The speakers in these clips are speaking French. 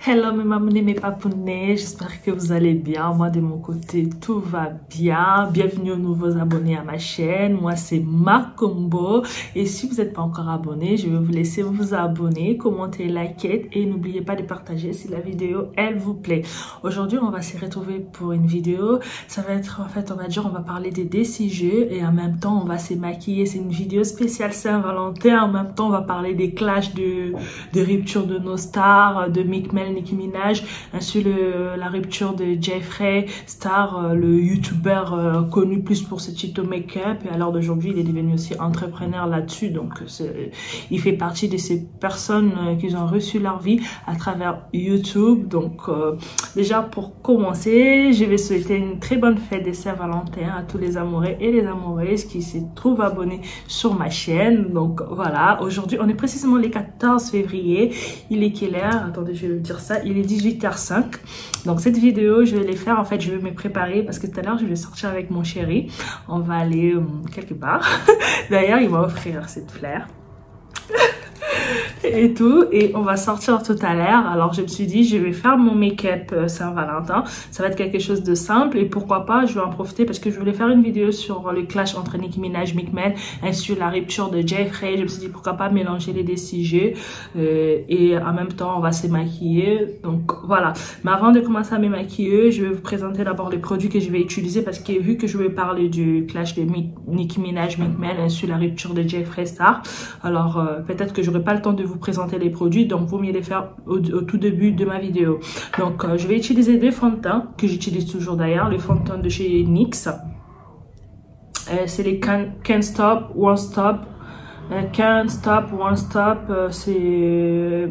Hello mes mamounets, mes papounets, j'espère que vous allez bien. Moi de mon côté tout va bien. Bienvenue aux nouveaux abonnés à ma chaîne. Moi c'est Macombo et si vous n'êtes pas encore abonné, je vais vous laisser vous abonner, commenter, liker et n'oubliez pas de partager si la vidéo elle vous plaît. Aujourd'hui on va se retrouver pour une vidéo. Ça va être en fait on va parler des DCG et en même temps on va se maquiller. C'est une vidéo spéciale Saint-Valentin. En même temps on va parler des clashs de rupture de nos stars, de Meek Mill, Nicki Minaj, ainsi la rupture de Jeffree Star, le youtubeur connu plus pour ses tutos make-up, et à l'heure d'aujourd'hui il est devenu aussi entrepreneur là-dessus, donc il fait partie de ces personnes qui ont reçu leur vie à travers YouTube. Donc déjà pour commencer, je vais souhaiter une très bonne fête de Saint-Valentin à tous les amoureux et les amoureuses qui se trouvent abonnés sur ma chaîne. Donc voilà, aujourd'hui on est précisément le 14 février, il est quelle heure? Attendez, je vais vous dire ça, il est 18h05. Donc cette vidéo je vais les faire, en fait je vais me préparer parce que tout à l'heure je vais sortir avec mon chéri, on va aller quelque part. D'ailleurs il m'a offert cette fleur et tout, et on va sortir tout à l'heure. Alors je me suis dit je vais faire mon make-up Saint-Valentin, ça va être quelque chose de simple et pourquoi pas je vais en profiter parce que je voulais faire une vidéo sur le clash entre Nicki Minaj, Meek Mill et sur la rupture de Jeffree. Je me suis dit pourquoi pas mélanger les DCG et en même temps on va se maquiller. Donc voilà, mais avant de commencer à me maquiller, je vais vous présenter d'abord les produits que je vais utiliser parce que vu que je vais parler du clash de Nicki Minaj, Meek Mill et sur la rupture de Jeffree Star, alors peut-être que j'aurai pas le temps de vous présenter les produits, donc vaut mieux les faire au tout début de ma vidéo. Donc je vais utiliser des fonds de teint que j'utilise toujours d'ailleurs, les fonds de teint de chez NYX. C'est les Can't Stop One Stop. Can't Stop One Stop, c'est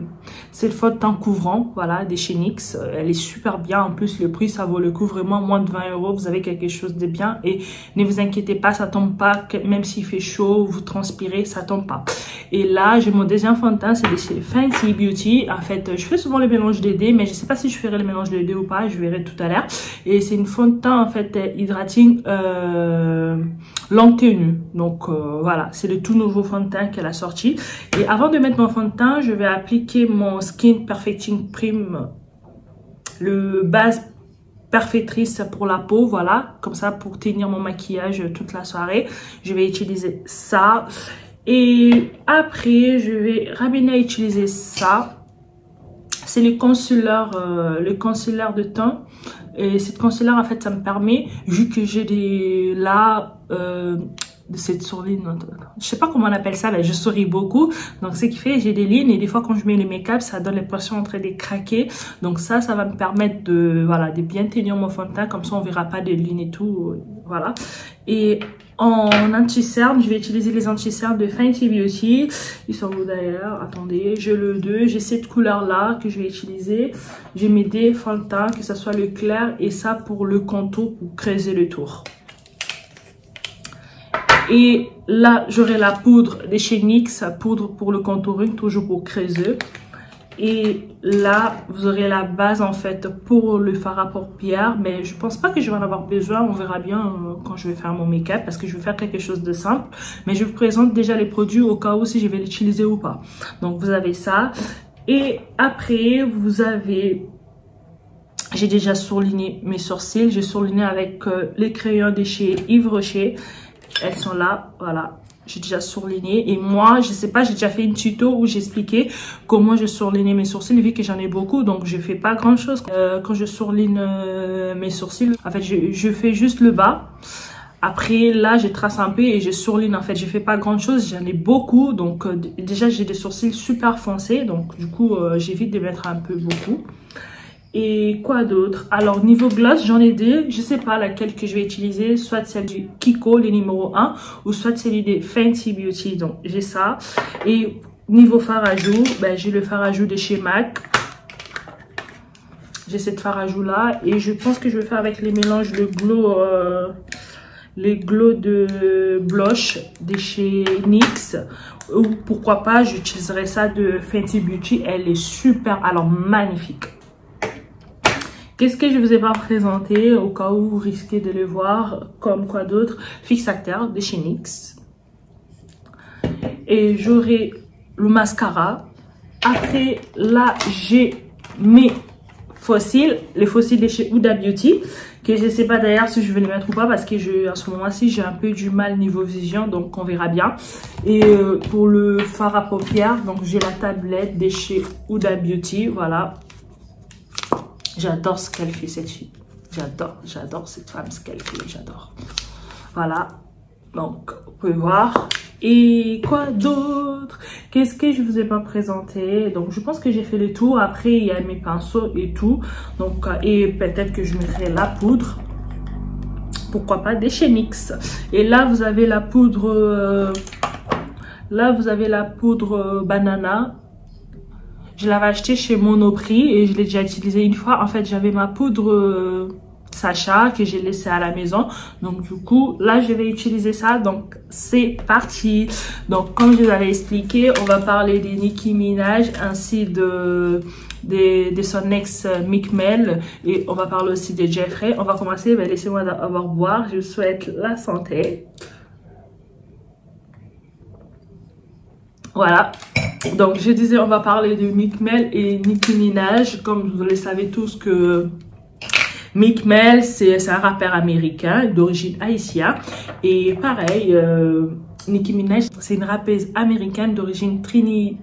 le fond de teint couvrant, voilà, de chez NYX. Elle est super bien, en plus le prix ça vaut le coup, vraiment moins de 20 €, vous avez quelque chose de bien et ne vous inquiétez pas, ça tombe pas, même s'il fait chaud, vous transpirez, ça tombe pas. Et là j'ai mon deuxième fond de teint, c'est de chez Fenty Beauty. En fait je fais souvent le mélange des deux, mais je sais pas si je ferai le mélange des deux ou pas, je verrai tout à l'heure. Et c'est une fond de teint en fait hydrating longue tenue, donc voilà, c'est le tout nouveau fond de teint qu'elle a sorti. Et avant de mettre mon fond de teint, je vais appliquer mon Skin Perfecting Cream, le base perfectrice pour la peau, voilà, comme ça pour tenir mon maquillage toute la soirée. Je vais utiliser ça et après je vais ramener à utiliser ça. C'est le concealer de teint. Et cette concealer en fait ça me permet, vu que j'ai des de cette sourline, je sais pas comment on appelle ça, là je souris beaucoup, donc ce qui fait j'ai des lignes et des fois quand je mets le make-up ça donne l'impression en train de craquer, donc ça va me permettre de voilà de bien tenir mon fond de teint, comme ça on verra pas des lignes et tout, voilà. Et en anti-cerne, je vais utiliser les anti-cernes de Fenty Beauty. Ils sont où d'ailleurs? Attendez, j'ai le 2, j'ai cette couleur là que je vais utiliser. J'ai mes deux fonds de teint, que ce soit le clair et ça pour le contour, pour creuser le tour. Et là j'aurai la poudre de chez NYX, poudre pour le contouring, toujours pour creuser. Et là vous aurez la base en fait pour le fard à paupières, mais je pense pas que je vais en avoir besoin, on verra bien quand je vais faire mon make-up parce que je vais faire quelque chose de simple, mais je vous présente déjà les produits au cas où si je vais l'utiliser ou pas. Donc vous avez ça et après vous avez, j'ai déjà surligné mes sourcils, j'ai surligné avec les crayons de chez Yves Rocher, elles sont là, voilà. J'ai déjà surligné et moi je sais pas, j'ai déjà fait une tuto où j'expliquais comment je surligne mes sourcils vu que j'en ai beaucoup, donc je fais pas grand chose quand je surligne mes sourcils. En fait je fais juste le bas, après là je trace un peu et je surligne. En fait je fais pas grand chose, j'en ai beaucoup, donc déjà j'ai des sourcils super foncés, donc du coup j'évite de mettre un peu beaucoup. Et quoi d'autre? Alors niveau gloss j'en ai deux, je sais pas laquelle que je vais utiliser, soit celle du Kiko le numéro 1 ou soit celui de Fenty Beauty, donc j'ai ça. Et niveau fard à joues, ben, j'ai le fard à joues de chez MAC, j'ai cette fard à joues là et je pense que je vais faire avec les mélanges de glow de blush de chez NYX, ou pourquoi pas j'utiliserai ça de Fenty Beauty, elle est super, alors magnifique. Qu'est-ce que je vous ai pas présenté au cas où vous risquez de le voir, comme quoi d'autre? Fix Actor de chez NYX. Et j'aurai le mascara. Après là j'ai mes fossiles, les fossiles de chez Huda Beauty, que je sais pas d'ailleurs si je vais les mettre ou pas parce que en ce moment-ci j'ai un peu du mal niveau vision, donc on verra bien. Et pour le fard à paupières, donc j'ai la tablette de chez Huda Beauty, voilà. J'adore ce qu'elle fait, cette fille. J'adore cette femme, ce qu'elle fait, j'adore. Voilà, donc vous pouvez voir. Et quoi d'autre? Qu'est-ce que je vous ai pas présenté? Donc je pense que j'ai fait le tour. Après il y a mes pinceaux et tout. Donc et peut-être que je mettrai la poudre. Pourquoi pas des chez NYX. Et là vous avez la poudre. Banana. Je l'avais acheté chez Monoprix et je l'ai déjà utilisé une fois. En fait j'avais ma poudre Sacha que j'ai laissé à la maison, donc du coup là je vais utiliser ça, donc c'est parti. Donc comme je vous avais expliqué, on va parler de Nicki Minaj ainsi de son ex Meek Mill, et on va parler aussi de Jeffree. On va commencer, ben, laissez-moi d'abord boire, je vous souhaite la santé. Voilà, donc je disais on va parler de Meek Mill et Nicki Minaj. Comme vous le savez tous que Meek Mill, c'est un rappeur américain d'origine haïtienne. Et pareil, Nicki Minaj, c'est une rappeuse américaine d'origine Trinidad.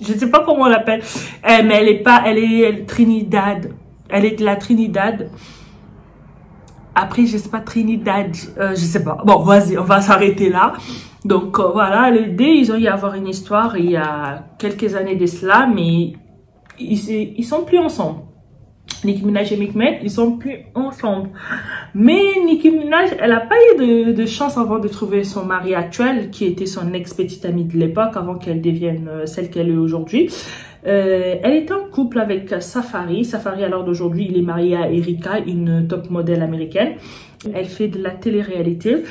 Je ne sais pas comment on l'appelle. Mais elle est Trinidad. Elle est de la Trinidad. Après, je sais pas, Trinidad, je sais pas. Bon, vas-y, on va s'arrêter là. Donc, voilà, les deux, ils ont eu à avoir une histoire il y a quelques années de cela, mais ils sont plus ensemble. Nicki Minaj et Meek Mill, ils sont plus ensemble. Mais Nicki Minaj, elle a pas eu de chance avant de trouver son mari actuel, qui était son ex-petite amie de l'époque, avant qu'elle devienne celle qu'elle est aujourd'hui. Elle est en couple avec Safaree. Safaree, à l'heure d'aujourd'hui, il est marié à Erika, une top modèle américaine. Elle fait de la télé-réalité.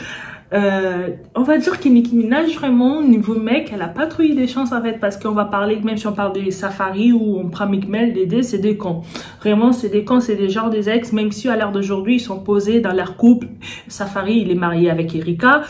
On va dire que Nicki Minaj, vraiment, niveau mec, elle a pas trop eu des chances en fait, parce qu'on va parler, même si on parle de Safaree ou on prend Meek Mill, les deux, c'est des cons. Vraiment, c'est des cons, c'est des genres des ex, même si à l'heure d'aujourd'hui, ils sont posés dans leur couple. Safaree, il est marié avec Erika.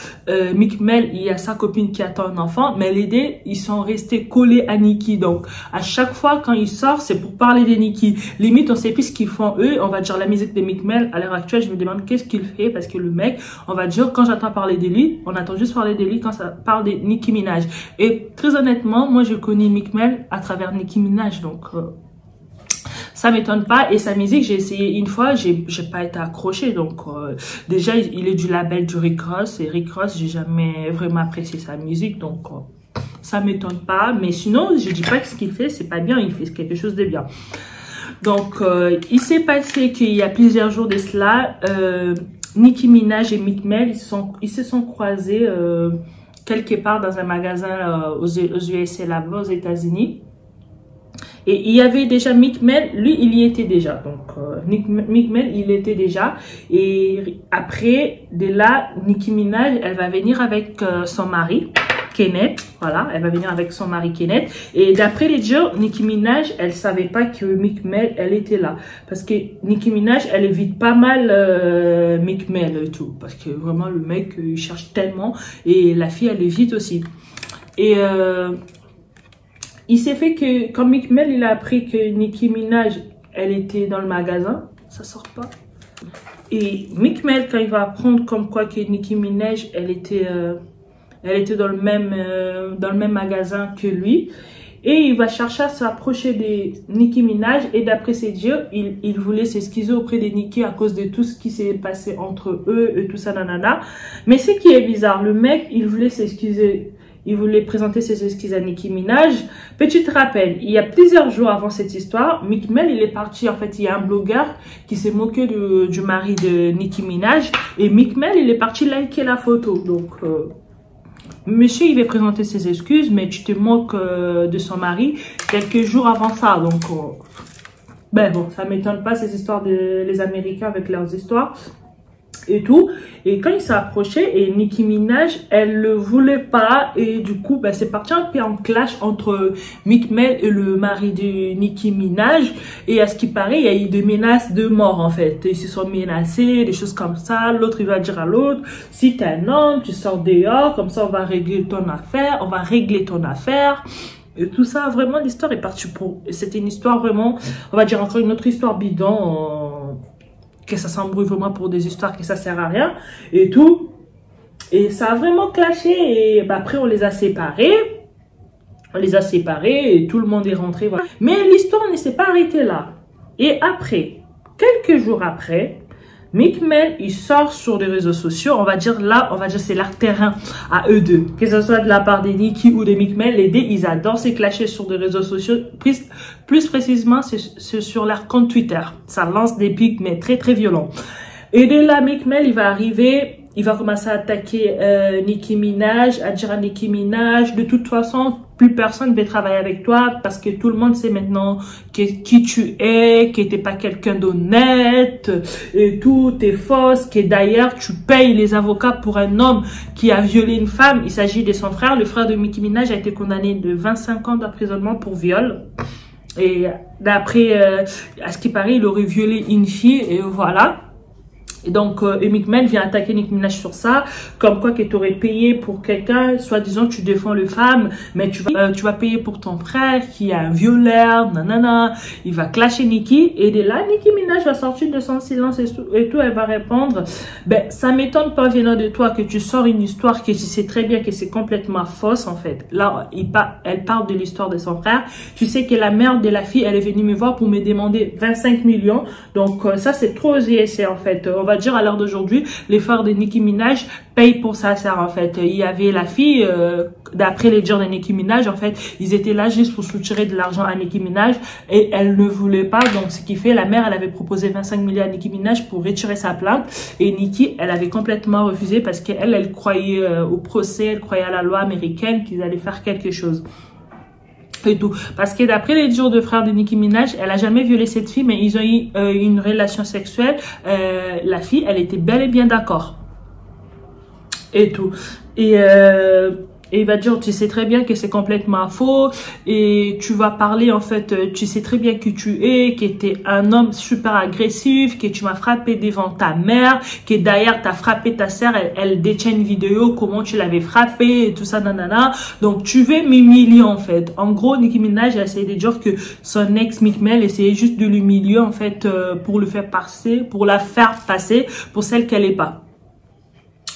Meek Mill, il y a sa copine qui attend un enfant, mais les deux, ils sont restés collés à Nicki. Donc, à chaque fois, quand il sort, c'est pour parler de Nicki. Limite, on sait plus ce qu'ils font eux. On va dire la musique de Meek Mill, à l'heure actuelle, je me demande qu'est-ce qu'il fait, parce que le mec, on va dire, quand j'entends parler de lui, on attend juste parler de lui quand ça parle de Nicki Minaj. Et très honnêtement, moi je connais Meek Mill à travers Nicki Minaj, donc ça m'étonne pas. Et sa musique, j'ai essayé une fois, j'ai pas été accrochée. Donc déjà il est du label du Rick Ross, et Rick Ross, j'ai jamais vraiment apprécié sa musique, donc ça m'étonne pas. Mais sinon, je dis pas que ce qu'il fait c'est pas bien, il fait quelque chose de bien. Donc il s'est passé qu'il y a plusieurs jours de cela, Nicki Minaj et Meek Mill, ils se sont croisés quelque part dans un magasin aux USA, là-bas, aux États-Unis. Et il y avait déjà Meek Mill, lui, il y était déjà. Donc, Meek Mill, il était déjà. Et après, de là, Nicki Minaj, elle va venir avec son mari, Kenneth. Voilà, elle va venir avec son mari Kenneth. Et d'après les dires, Nicki Minaj, elle savait pas que Meek Mill, elle était là. Parce que Nicki Minaj, elle évite pas mal Meek Mill et tout. Parce que vraiment, le mec, il cherche tellement. Et la fille, elle évite aussi. Et il s'est fait que quand Meek Mill, il a appris que Nicki Minaj, elle était dans le magasin, ça sort pas. Et Meek Mill, quand il va apprendre comme quoi que Nicki Minaj, elle était dans le même magasin que lui, et il va chercher à s'approcher de Nicki Minaj, et d'après ses dires, il voulait s'excuser auprès de Nicki à cause de tout ce qui s'est passé entre eux et tout ça, nanana. Mais ce qui est bizarre, le mec, il voulait s'excuser. Il voulait présenter ses excuses à Nicki Minaj. Petit rappel, il y a plusieurs jours avant cette histoire, Meek Mill, il est parti, en fait, il y a un blogueur qui s'est moqué du mari de Nicki Minaj, et Meek Mill, il est parti liker la photo. Donc, monsieur, il va présenter ses excuses, mais tu te moques de son mari quelques jours avant ça. Donc, ben bon, ça m'étonne pas, ces histoires les Américains avec leurs histoires et tout. Et quand il s'est approché, et Nicki Minaj, elle le voulait pas, et du coup, ben, c'est parti un peu en clash entre Meek Mill et le mari de Nicki Minaj. Et à ce qui paraît, il y a eu des menaces de mort, en fait. Ils se sont menacés, des choses comme ça. L'autre, il va dire à l'autre, si t'es un homme, tu sors dehors, comme ça, on va régler ton affaire, Et tout ça, vraiment, l'histoire est partie pour... C'était une histoire vraiment, on va dire encore une autre histoire bidon, que ça s'embrouille vraiment pour des histoires que ça sert à rien et tout. Et ça a vraiment clashé et bah, après on les a séparés. On les a séparés et tout le monde est rentré. Voilà. Mais l'histoire ne s'est pas arrêtée là. Et après, quelques jours après, Meek Mill, il sort sur les réseaux sociaux. On va dire là, c'est leur terrain à eux deux. Que ce soit de la part des Nicki ou des Meek Mill, les deux, ils adorent se clasher sur des réseaux sociaux. Plus précisément, c'est sur leur compte Twitter. Ça lance des pics, mais très, très violents. Et de là, Meek Mill, il va arriver... Il va commencer à attaquer Nicki Minaj, à dire à Nicki Minaj, de toute façon, plus personne ne veut travailler avec toi parce que tout le monde sait maintenant qui tu es, que t'es pas quelqu'un d'honnête et tout, t'es fausse, que d'ailleurs tu payes les avocats pour un homme qui a violé une femme. Il s'agit de son frère. Le frère de Nicki Minaj a été condamné de 25 ans d'emprisonnement pour viol. Et d'après, à ce qui paraît, il aurait violé une fille et voilà. Et donc, Meek Mill vient attaquer Nicki Minaj sur ça, comme quoi que tu aurais payé pour quelqu'un, soi-disant tu défends le femme, mais tu vas payer pour ton frère qui est un violeur, nanana. Il va clasher Nicki, et de là, Nicki Minaj va sortir de son silence et tout, elle va répondre, ben, ça m'étonne pas venant de toi que tu sors une histoire que tu sais très bien que c'est complètement fausse, en fait. Là, elle parle de l'histoire de son frère. Tu sais que la mère de la fille, elle est venue me voir pour me demander 25 millions. Donc, ça, c'est trop osé, en fait. On va dire à l'heure d'aujourd'hui, les frères de Nicki Minaj payent pour sa sœur, en fait. Il y avait la fille, d'après les dires de Nicki Minaj, en fait, ils étaient là juste pour soutirer de l'argent à Nicki Minaj et elle ne voulait pas. Donc, ce qui fait, la mère, elle avait proposé 25 millions à Nicki Minaj pour retirer sa plainte et Nicki, elle avait complètement refusé parce qu'elle, elle croyait au procès, elle croyait à la loi américaine qu'ils allaient faire quelque chose. Et tout. Parce que d'après les dires de frères de Nicki Minaj, elle a jamais violé cette fille, mais ils ont eu une relation sexuelle. La fille, elle était bel et bien d'accord. Et tout. Et il va dire, tu sais très bien que c'est complètement faux et tu vas parler, en fait, tu sais très bien qui tu es, que tu es un homme super agressif, que tu m'as frappé devant ta mère, que d'ailleurs tu as frappé ta sœur, elle détient une vidéo, comment tu l'avais frappé et tout ça, nanana. Donc tu veux m'humilier, en fait. En gros, Nicki Minaj a essayé de dire que son ex Meek Mill essayait juste de l'humilier, en fait, pour le faire passer, pour la faire passer pour celle qu'elle n'est pas.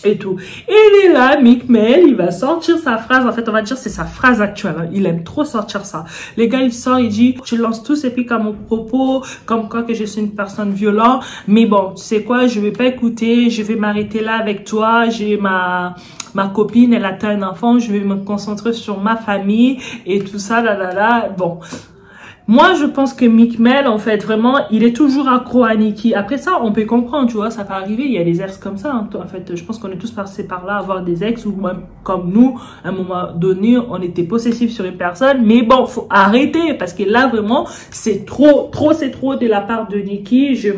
Et tout. Et il est là, Meek Mill, il va sortir sa phrase. En fait, on va dire c'est sa phrase actuelle. Hein. Il aime trop sortir ça. Les gars, il sort, il dit, tu lances tous ces pics à mon propos, comme quoi que je suis une personne violente. Mais bon, tu sais quoi, je vais pas écouter, je vais m'arrêter là avec toi. J'ai ma copine, elle a un enfant, je vais me concentrer sur ma famille et tout ça, là. Bon. Moi, je pense que Meek Mill, en fait, vraiment, il est toujours accro à Nicki. Après ça, on peut comprendre, tu vois, ça peut arriver. Il y a des ex comme ça. Hein. En fait, je pense qu'on est tous passés par là, avoir des ex ou même comme nous, à un moment donné, on était possessif sur une personne. Mais bon, faut arrêter parce que là, vraiment, c'est trop de la part de Nicki. J'ai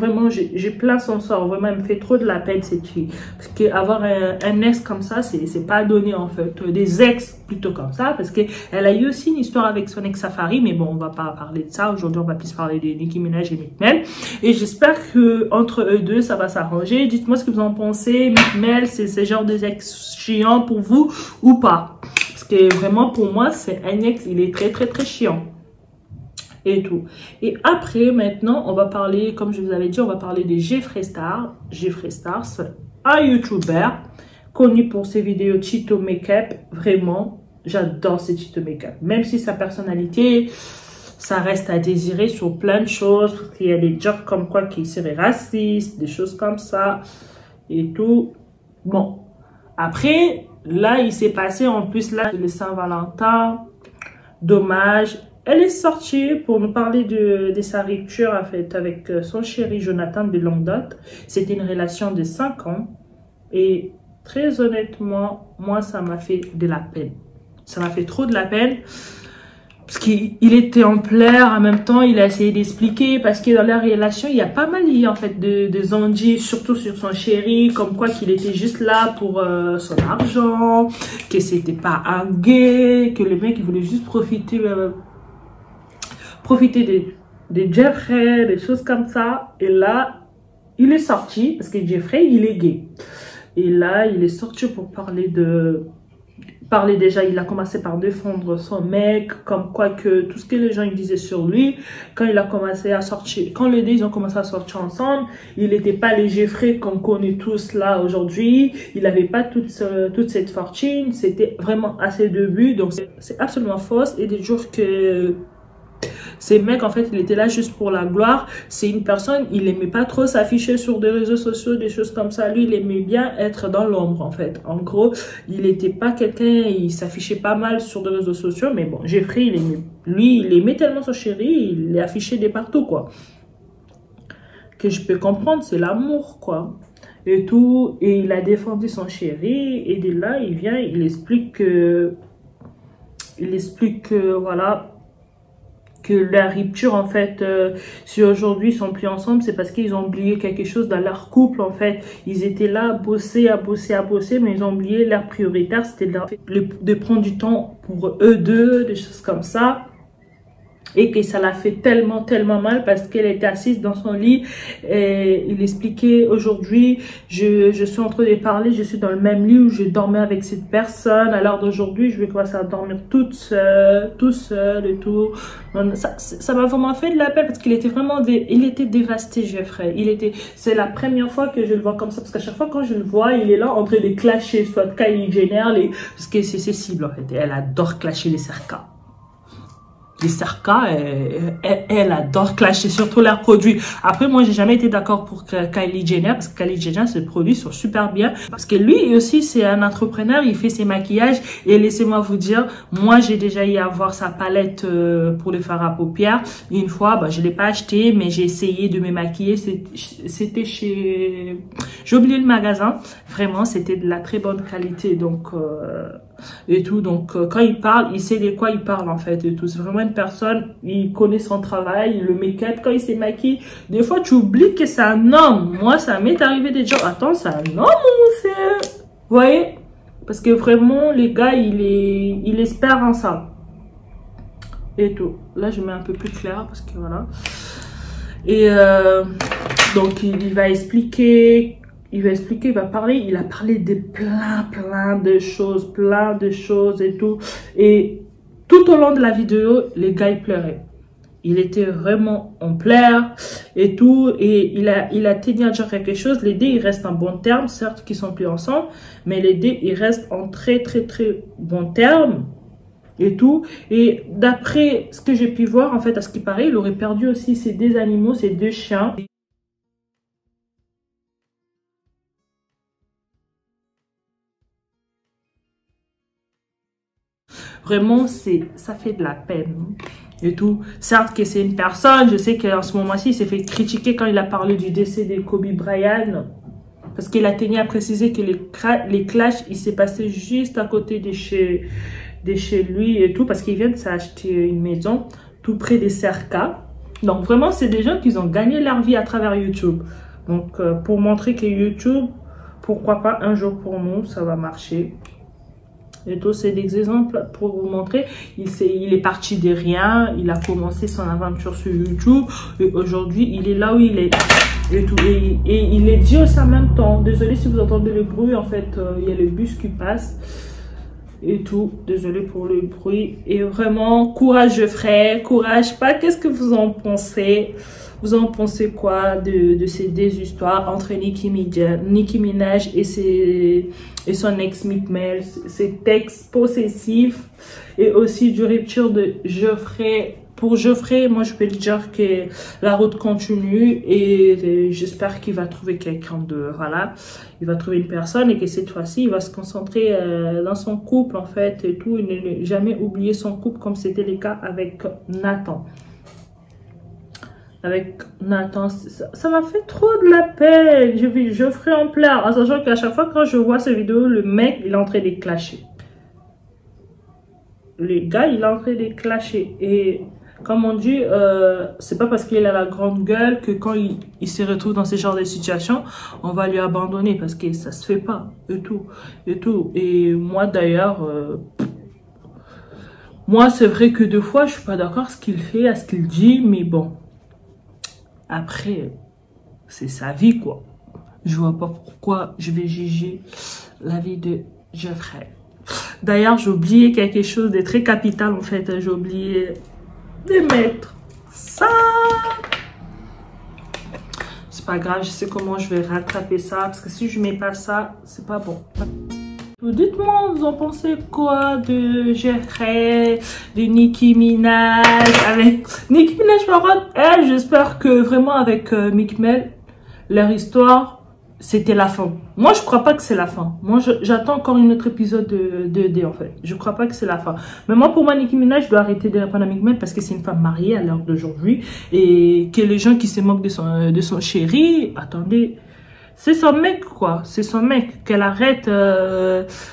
plein son sort. Vraiment, elle me fait trop de la peine, cette fille. Parce qu'avoir un ex comme ça, c'est pas donné, en fait. Des ex plutôt comme ça, parce qu'elle a eu aussi une histoire avec son ex Safari, mais bon, on va pas parler de ça. Aujourd'hui, on va plus parler de Nicki Minaj et Meek Mill. Et j'espère que entre eux deux, ça va s'arranger. Dites-moi ce que vous en pensez. Meek Mill, c'est ce genre de ex chiant pour vous ou pas? Parce que vraiment, pour moi, c'est un ex, il est très chiant. Et tout. Et après, maintenant, on va parler, comme je vous avais dit, on va parler de Jeffree Star. Jeffree Star, c'est un YouTuber connu pour ses vidéos Cheeto Makeup. Vraiment, j'adore ces Cheeto Makeup. Même si sa personnalité, ça reste à désirer sur plein de choses. Parce qu'il y a des jokes comme quoi qu'il serait raciste, des choses comme ça. Et tout. Bon. Après, là, il s'est passé en plus, là, le Saint-Valentin. Dommage. Elle est sortie pour nous parler de sa rupture, en fait, avec son chéri Jonathan de longue date. C'était une relation de 5 ans. Et très honnêtement, moi, ça m'a fait de la peine. Ça m'a fait trop de la peine. Parce qu'il était en pleurs, en même temps, il a essayé d'expliquer. Parce que dans la relation, il y a pas mal, en fait, de zandis, surtout sur son chéri. Comme quoi qu'il était juste là pour son argent. Que c'était pas un gay. Que le mec, il voulait juste profiter de Jeffree, des choses comme ça. Et là, il est sorti. Parce que Jeffree, il est gay. Et là, il est sorti pour parler de parlait déjà, il a commencé par défendre son mec, comme quoi que tout ce que les gens ils disaient sur lui, quand il a commencé à sortir, quand les deux ils ont commencé à sortir ensemble, il n'était pas léger frais qu'on connaît tous là aujourd'hui, il n'avait pas toute cette fortune, c'était vraiment à ses débuts, donc c'est absolument fausse, et des jours que ces mecs, en fait, il était là juste pour la gloire. C'est une personne, il aimait pas trop s'afficher sur des réseaux sociaux, des choses comme ça. Lui, il aimait bien être dans l'ombre, en fait. En gros, il était pas quelqu'un, il s'affichait pas mal sur des réseaux sociaux. Mais bon, Jeffrey, il aimait tellement son chéri, il l'est affiché de partout, quoi. Que je peux comprendre, c'est l'amour, quoi. Et tout. Et il a défendu son chéri. Et de là, il vient, il explique que, voilà, que la rupture, en fait, si aujourd'hui ils sont plus ensemble, c'est parce qu'ils ont oublié quelque chose dans leur couple, en fait. Ils étaient là à bosser, mais ils ont oublié leur prioritaire, c'était de prendre du temps pour eux deux, des choses comme ça. Et que ça l'a fait tellement mal parce qu'elle était assise dans son lit et il expliquait aujourd'hui, je suis en train de parler, je suis dans le même lit où je dormais avec cette personne, à l'heure d'aujourd'hui je vais commencer à dormir tout seul et tout. Ça m'a vraiment fait de la peine parce qu'il était vraiment, il était dévasté, Jeffrey. C'est la première fois que je le vois comme ça, parce qu'à chaque fois quand je le vois, il est là en train de clasher, soit Kylie Jenner, parce que c'est ses cibles en fait, elle adore clasher les cercas. Les Sarka, elle adore clasher surtout leurs produits. Après, moi, j'ai jamais été d'accord pour Kylie Jenner parce que Kylie Jenner, ses produits sont super bien. Parce que lui aussi, c'est un entrepreneur, il fait ses maquillages. Et laissez-moi vous dire, moi, j'ai déjà eu à voir sa palette pour le fard à paupières. Une fois, bah, je l'ai pas acheté, mais j'ai essayé de me maquiller. C'était chez... J'ai oublié le magasin. Vraiment, c'était de la très bonne qualité. Donc... et tout, donc quand il parle, il sait de quoi il parle en fait et tout. C'est vraiment une personne, il connaît son travail, le make-up, quand il s'est maquillé, des fois tu oublies que c'est un homme. Moi ça m'est arrivé des gens, attends, c'est un homme ou c'est... Vous voyez, parce que vraiment les gars, il espère en ça et tout. Là je mets un peu plus clair parce que voilà. Et donc il va expliquer, il va parler, il a parlé de plein de choses et tout. Et tout au long de la vidéo, les gars, ils pleuraient. Il était vraiment en pleurs et tout. Et il a tenu à dire quelque chose. Les deux, ils restent en bon terme. Certes qu'ils sont plus ensemble, mais les deux, ils restent en très bon terme et tout. Et d'après ce que j'ai pu voir, en fait, à ce qui paraît, il aurait perdu aussi ses deux animaux, ses deux chiens. Vraiment, ça fait de la peine et tout. Certes que c'est une personne, je sais qu'en ce moment-ci, il s'est fait critiquer quand il a parlé du décès de Kobe Bryant. Parce qu'il a tenu à préciser que les clashs, il s'est passé juste à côté de chez lui et tout. Parce qu'il vient de s'acheter une maison tout près des Cercas. Donc vraiment, c'est des gens qui ont gagné leur vie à travers YouTube. Donc pour montrer que YouTube, pourquoi pas un jour pour nous, ça va marcher. Et tout, c'est des exemples pour vous montrer. Il est parti de rien. Il a commencé son aventure sur YouTube. Et aujourd'hui, il est là où il est. Et tout. Et il est dit aussi en même temps. Désolé si vous entendez le bruit. En fait, il y a le bus qui passe. Et tout. Désolé pour le bruit. Et vraiment, courage, Geoffrey. Courage. Pas. Qu'est-ce que vous en pensez? Vous en pensez quoi de ces deux histoires entre Nicki Minaj et son ex Meek Mill, ces textes possessifs et aussi du rupture de Geoffrey. Pour Geoffrey, moi je peux lui dire que la route continue et j'espère qu'il va trouver quelqu'un de, voilà, il va trouver une personne et que cette fois-ci il va se concentrer dans son couple en fait et tout, il n'a jamais oublié son couple comme c'était le cas avec Nathan. Avec Nathan, ça m'a fait trop de la peine. Je ferai en pleurs, en sachant qu'à chaque fois quand je vois cette vidéo, le mec, il est en train de clasher. Le gars, il est en train de clasher. Et comme on dit, c'est pas parce qu'il a la grande gueule que quand il se retrouve dans ce genre de situation, on va lui abandonner parce que ça se fait pas. Et tout. Et moi d'ailleurs, moi c'est vrai que des fois, je suis pas d'accord ce qu'il fait, à ce qu'il dit, mais bon. Après, c'est sa vie, quoi. Je vois pas pourquoi je vais juger la vie de Geoffrey. D'ailleurs, j'ai oublié quelque chose de très capital, en fait. J'ai oublié de mettre ça. C'est pas grave, je sais comment je vais rattraper ça. Parce que si je mets pas ça, c'est pas bon. Dites-moi, vous en pensez quoi de Jeffree, de Nicki Minaj avec Nicki Minaj par contre, elle, j'espère que vraiment avec Meek Mill, leur histoire, c'était la fin. Moi, je crois pas que c'est la fin. Moi, j'attends encore un autre épisode de en fait. Je crois pas que c'est la fin. Mais moi, pour moi, Nicki Minaj, je dois arrêter de répondre à Meek Mill parce que c'est une femme mariée à l'heure d'aujourd'hui et que les gens qui se moquent de son chéri, attendez. C'est son mec, quoi. C'est son mec. Qu'elle arrête.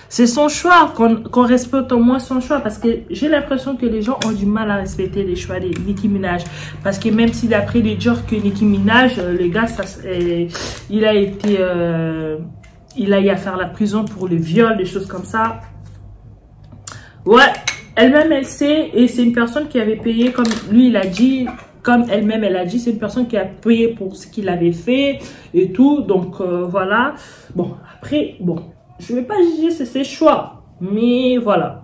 C'est son choix. Qu'on respecte au moins son choix. Parce que j'ai l'impression que les gens ont du mal à respecter les choix de Nicki Minaj. Parce que même si d'après les dires que Nicki Minaj, le gars, il a été... il a eu à faire la prison pour le viol, des choses comme ça. Ouais. Elle-même, elle sait. Et c'est une personne qui avait payé, comme lui, il a dit... Comme elle-même, elle a dit, c'est une personne qui a payé pour ce qu'il avait fait et tout. Donc, voilà. Bon, après, bon, je ne vais pas juger, c'est ses choix. Mais voilà.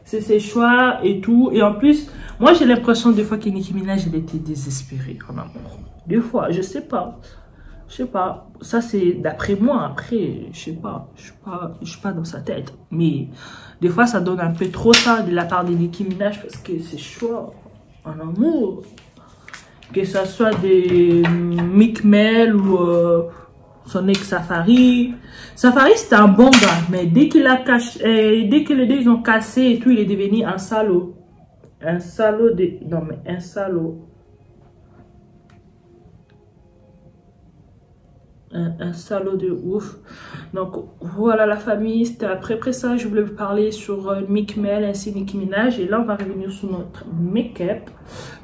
C'est ses choix et tout. Et en plus, moi, j'ai l'impression des fois que Nicki Minaj, elle était désespérée en amour. Des fois, je sais pas. Je sais pas. Ça, c'est d'après moi. Après, je sais pas. Je suis pas dans sa tête. Mais des fois, ça donne un peu trop ça de la part de Nicki Minaj parce que c'est choix en amour. Que ça soit des Meek Mill ou son ex Safari. Safari, c'était un bon gars, mais dès qu'il a caché, dès que les deux ils ont cassé et tout, il est devenu un salaud. Un salaud de... Non, mais un salaud. Un salaud de ouf. Donc voilà la famille. C'était après ça je voulais vous parler sur Meek Mill ainsi Nicki Minaj. Et là on va revenir sur notre make-up.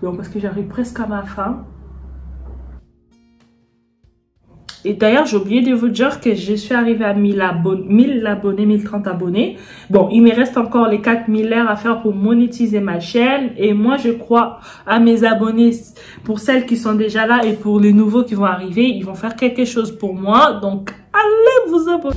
Donc parce que j'arrive presque à ma fin. Et d'ailleurs, j'ai oublié de vous dire que je suis arrivée à 1000 abonnés, 1030 abonnés. Bon, il me reste encore les 4000 heures à faire pour monétiser ma chaîne. Et moi, je crois à mes abonnés, pour celles qui sont déjà là et pour les nouveaux qui vont arriver, ils vont faire quelque chose pour moi. Donc, allez vous abonner.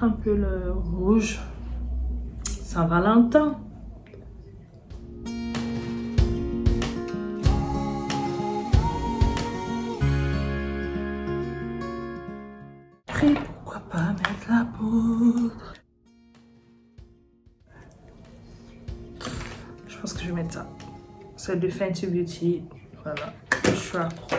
Un peu le rouge Saint-Valentin. Après, pourquoi pas mettre la poudre? Je pense que je vais mettre ça. Celle de Fenty Beauty. Voilà, je suis accro.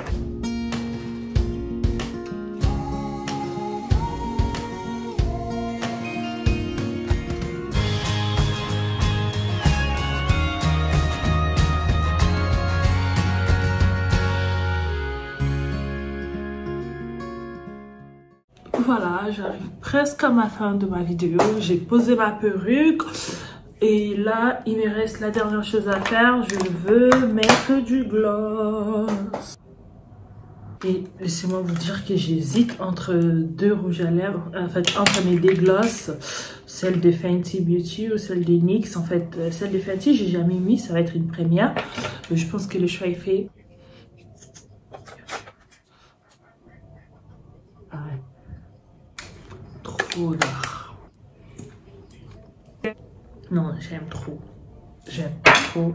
Voilà, j'arrive presque à ma fin de ma vidéo. J'ai posé ma perruque. Et là, il me reste la dernière chose à faire. Je veux mettre du gloss. Et laissez-moi vous dire que j'hésite entre deux rouges à lèvres. En fait, entre mes deux glosses. Celle de Fenty Beauty ou celle de NYX. En fait, celle de Fenty, j'ai jamais mis. Ça va être une première. Je pense que le choix est fait. Trop d'art. Non, j'aime trop. J'aime trop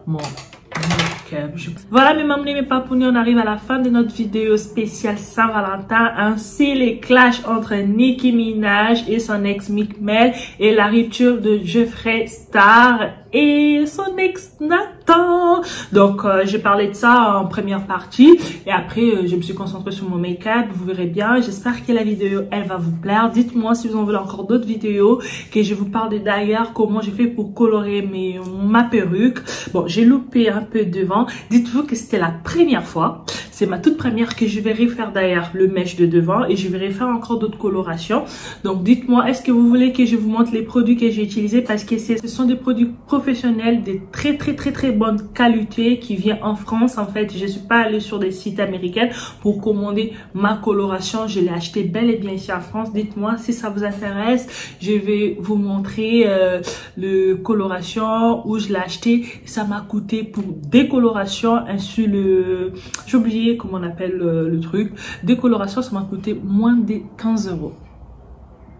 mon make-up. Voilà mes mamans et mes papounis, on arrive à la fin de notre vidéo spéciale Saint-Valentin. Ainsi les clashs entre Nicki Minaj et son ex Meek Mill et la rupture de Jeffree Star et son ex Nathan. Donc j'ai parlé de ça en première partie et après je me suis concentrée sur mon make-up. Vous verrez bien. J'espère que la vidéo elle va vous plaire. Dites-moi si vous en voulez encore d'autres vidéos, que je vous parle d'ailleurs comment j'ai fait pour colorer ma perruque. Bon, j'ai loupé un peu devant. Dites-vous que c'était la première fois. C'est ma toute première que je vais refaire d'ailleurs le mèche de devant et je vais refaire encore d'autres colorations. Donc dites-moi, est-ce que vous voulez que je vous montre les produits que j'ai utilisés, parce que ce sont des produits professionnels de très bonne qualité qui viennent en France. En fait, je suis pas allée sur des sites américains pour commander ma coloration. Je l'ai acheté bel et bien ici en France. Dites-moi si ça vous intéresse. Je vais vous montrer le coloration où je l'ai acheté. Ça m'a coûté pour décoloration ainsi j'ai oublié comment on appelle le truc. Décoloration, ça m'a coûté moins de 15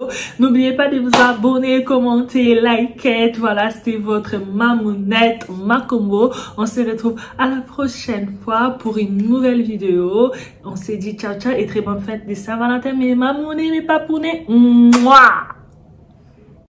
€. N'oubliez pas de vous abonner, commenter, liker. Voilà, c'était votre Mamounette Macombo. On se retrouve à la prochaine fois pour une nouvelle vidéo. On se dit ciao ciao et très bonne fête de Saint-Valentin, mes mamounets, mes papounets. Mouah!